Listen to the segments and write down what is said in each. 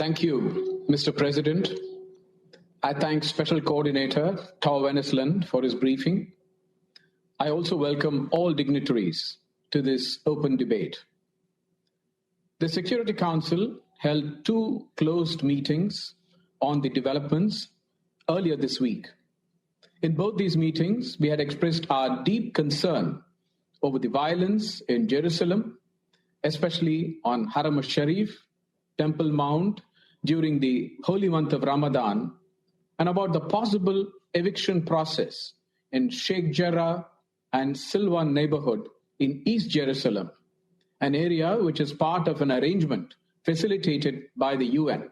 Thank you, Mr. President. I thank Special Coordinator Tor Wennesland for his briefing. I also welcome all dignitaries to this open debate. The Security Council held two closed meetings on the developments earlier this week. In both these meetings, we had expressed our deep concern over the violence in Jerusalem, especially on Haram al-Sharif, Temple Mount, during the holy month of Ramadan, and about the possible eviction process in Sheikh Jarrah and Silwan neighborhood in East Jerusalem, an area which is part of an arrangement facilitated by the UN.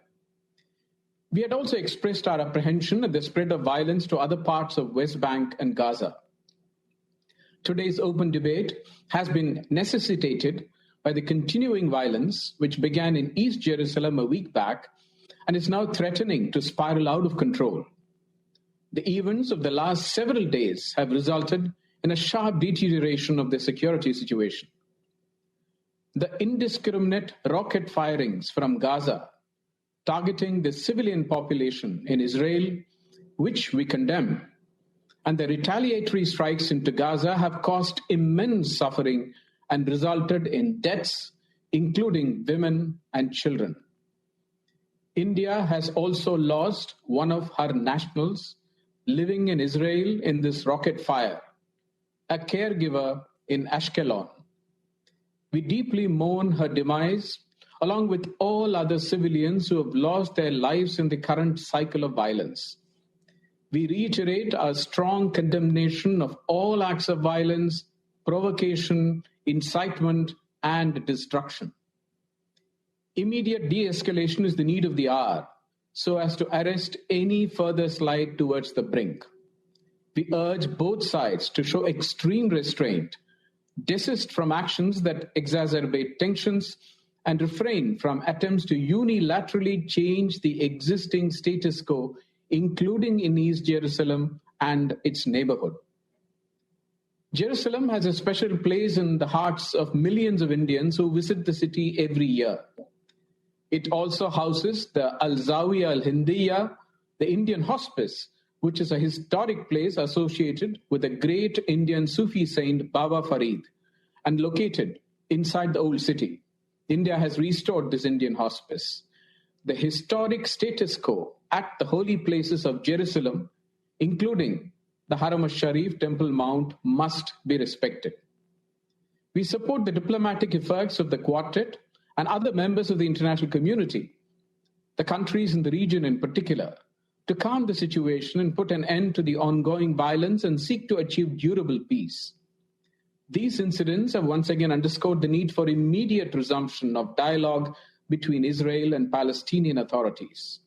We had also expressed our apprehension at the spread of violence to other parts of West Bank and Gaza. Today's open debate has been necessitated by the continuing violence which began in East Jerusalem a week back and is now threatening to spiral out of control. The events of the last several days have resulted in a sharp deterioration of the security situation. The indiscriminate rocket firings from Gaza targeting the civilian population in Israel, which we condemn, and the retaliatory strikes into Gaza have caused immense suffering and resulted in deaths, including women and children. India has also lost one of her nationals living in Israel in this rocket fire, a caregiver in Ashkelon. We deeply mourn her demise, along with all other civilians who have lost their lives in the current cycle of violence. We reiterate our strong condemnation of all acts of violence, provocation, incitement, and destruction. Immediate de-escalation is the need of the hour, so as to arrest any further slide towards the brink. We urge both sides to show extreme restraint, desist from actions that exacerbate tensions, and refrain from attempts to unilaterally change the existing status quo, including in East Jerusalem and its neighborhood. Jerusalem has a special place in the hearts of millions of Indians who visit the city every year. It also houses the Al-Zawiya Al-Hindiya, the Indian hospice, which is a historic place associated with the great Indian Sufi saint Baba Farid and located inside the old city. India has restored this Indian hospice. The historic status quo at the holy places of Jerusalem, including the Haram al-Sharif Temple Mount, must be respected. We support the diplomatic efforts of the Quartet and other members of the international community, the countries in the region in particular, to calm the situation and put an end to the ongoing violence and seek to achieve durable peace. These incidents have once again underscored the need for immediate resumption of dialogue between Israel and Palestinian authorities.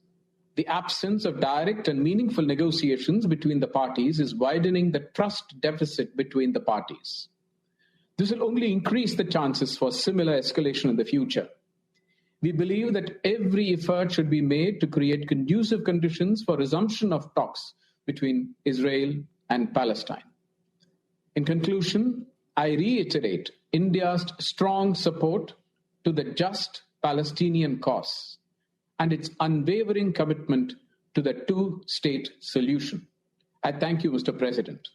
The absence of direct and meaningful negotiations between the parties is widening the trust deficit between the parties. This will only increase the chances for similar escalation in the future. We believe that every effort should be made to create conducive conditions for resumption of talks between Israel and Palestine. In conclusion, I reiterate India's strong support to the just Palestinian cause and its unwavering commitment to the two-state solution. I thank you, Mr. President.